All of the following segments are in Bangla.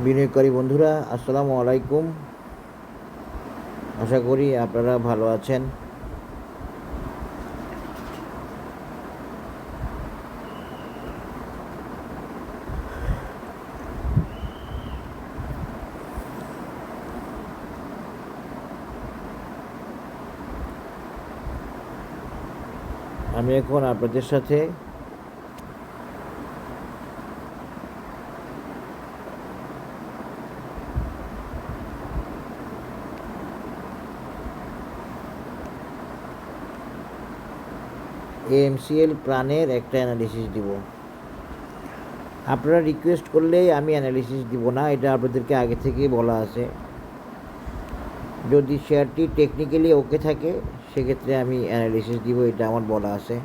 বিনিয়োগকারী বন্ধুরা, আসসালামু আলাইকুম। আশা করি আপনারা ভালো আছেন। আমি এখন আপনাদের সাথে এএমসিএল প্রাণের একটা অ্যানালিসিস দিব। আপনারা রিকোয়েস্ট করলেই আমি অ্যানালিসিস দিব না, এটা আপনাদেরকে আগে থেকেই বলা আছে। যদি শেয়ারটি টেকনিক্যালি ওকে থাকে সেক্ষেত্রে আমি অ্যানালিসিস দিব, এটা আমার বলা আছে।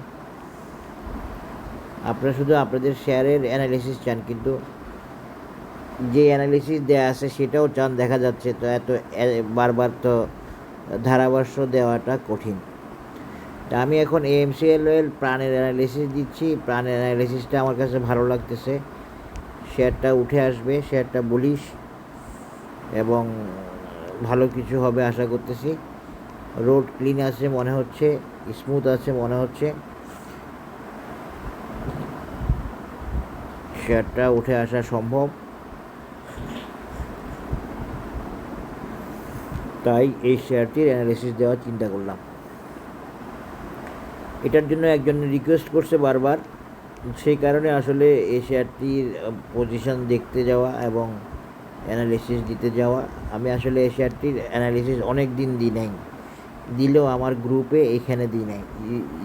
আপনারা শুধু আপনাদের শেয়ারের অ্যানালিসিস চান, কিন্তু যে অ্যানালিসিস দেওয়া আছে সেটাও চান, দেখা যাচ্ছে। তো এত বারবার তো ধারাভাষ্য দেওয়াটা কঠিন। তা আমি এখন এএমসিএল প্রাণের অ্যানালিসিস দিচ্ছি। প্রাণের অ্যানালিসিসটা আমার কাছে ভালো লাগতেছে। শেয়ারটা উঠে আসবে, শেয়ারটা বুলিশ এবং ভালো কিছু হবে আশা করতেছি। রোড ক্লিন আছে মনে হচ্ছে, স্মুথ আছে মনে হচ্ছে। শেয়ারটা উঠে আসা সম্ভব, তাই এই শেয়ারটির অ্যানালিসিস দেওয়ার চিন্তা করলাম। এটার জন্য একজনের রিকোয়েস্ট করছে বারবার, সেই কারণে আসলে এই শেয়ারটির পজিশন দেখতে যাওয়া এবং অ্যানালিসিস দিতে যাওয়া। আমি আসলে এই শেয়ারটির অ্যানালিসিস অনেক দিন দিই নাই, দিলেও আমার গ্রুপে এখানে দিই নাই,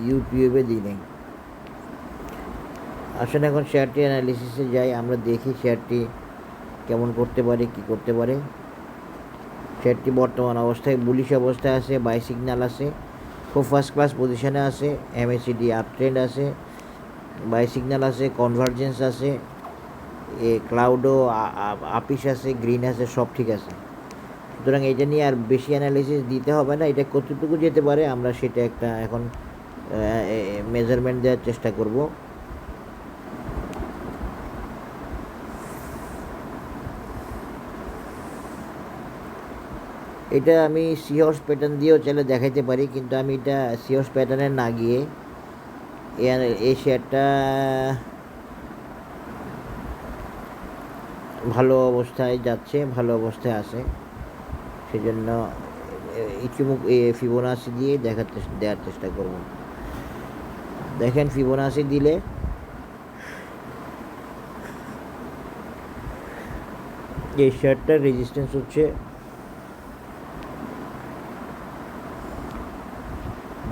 ইউটিউবে দিই নাই। আসলে এখন শেয়ারটি অ্যানালিসিসে যাই, আমরা দেখি শেয়ারটি কেমন করতে পারে, কি করতে পারে। শেয়ারটি বর্তমান অবস্থায় বুলিশ অবস্থায় আছে, বাই সিগন্যাল আছে, খুব ফার্স্ট ক্লাস পজিশনে আছে, এমএসিডি আপ ট্রেন্ড আছে, বাই সিগন্যাল আছে, কনভার্জেন্স আছে, ক্লাউডও আপিস আছে, গ্রিন আছে, সব ঠিক আছে। সুতরাং এটা নিয়ে আর বেশি অ্যানালিসিস দিতে হবে না। এটা কতটুকু যেতে পারে আমরা সেটা একটা এখন মেজারমেন্ট দেওয়ার চেষ্টা করব। এটা আমি সিহর্স প্যাটার্ন দিয়েও চাইলে দেখাইতে পারি, কিন্তু আমি এটা সিহর্স প্যাটার্নে না গিয়ে এই শেয়ারটা ভালো অবস্থায় যাচ্ছে, ভালো অবস্থায় আছে, সেজন্য ইচুমুক ফিবোনাসি দিয়ে দেওয়ার চেষ্টা করব। দেখেন ফিবোনাসি দিলে এই শেয়ারটার রেজিস্ট্যান্স হচ্ছে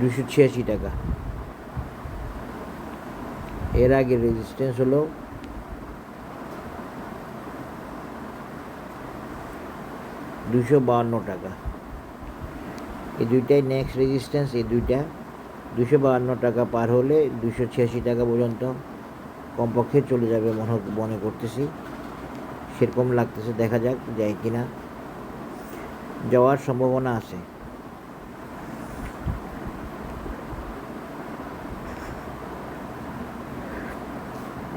286 টাকা। এর আগে রেজিস্ট্যান্স হলো 252 টাকা। এই দুইটাই নেক্সট রেজিস্ট্যান্স। এই দুইটা 252 টাকা পার হলে 286 টাকা পর্যন্ত কমপক্ষে চলে যাবে মনে করতেছি, সেরকম লাগতেছে। দেখা যাক যায় কিনা, যাওয়ার সম্ভাবনা আছে।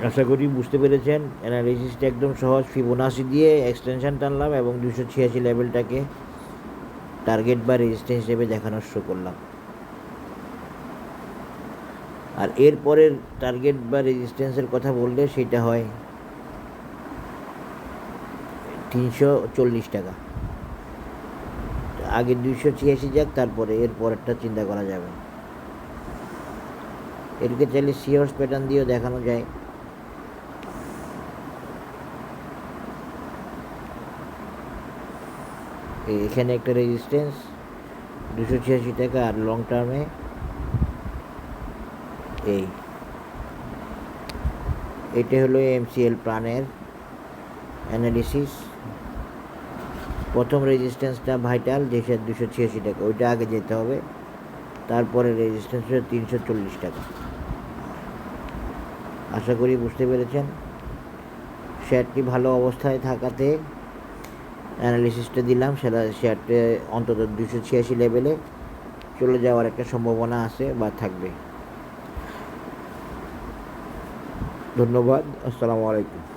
আশা করি বুঝতে পেরেছেন। অ্যানালিসিসটা একদম সহজ। ফিবোনাসি দিয়ে এক্সটেনশন টানলাম এবং 286 লেভেলটাকে টার্গেট বা রেজিস্ট্যান্স হিসেবে দেখানোর শো করলাম। আর এরপরের টার্গেট বা রেজিস্ট্যান্সের কথা বললে সেটা হয় 340 টাকা। আগে 286 যাক, তারপরে এর পরেরটা চিন্তা করা যাবে। এটাকে চাইলে সিহর্স প্যাটার্ন দিয়েও দেখানো যায়। এখানে একটা রেজিস্ট্যান্স 286 টাকা, আর লং টার্মে এটা হলো এমসিএল প্রাণের অ্যানালিসিস। প্রথম রেজিস্ট্যান্সটা ভাইটাল, যেটা 286 টাকা, ওইটা আগে যেতে হবে। তারপরে রেজিস্ট্যান্স হচ্ছে 340 টাকা। আশা করি বুঝতে পেরেছেন। শেয়ারটি ভালো অবস্থায় থাকাতে অ্যানালিসিসটা দিলাম। শেয়ারটা অন্তত 286 লেভেলে চলে যাওয়ার একটা সম্ভাবনা আছে বা থাকবে। ধন্যবাদ। আসসালামু আলাইকুম।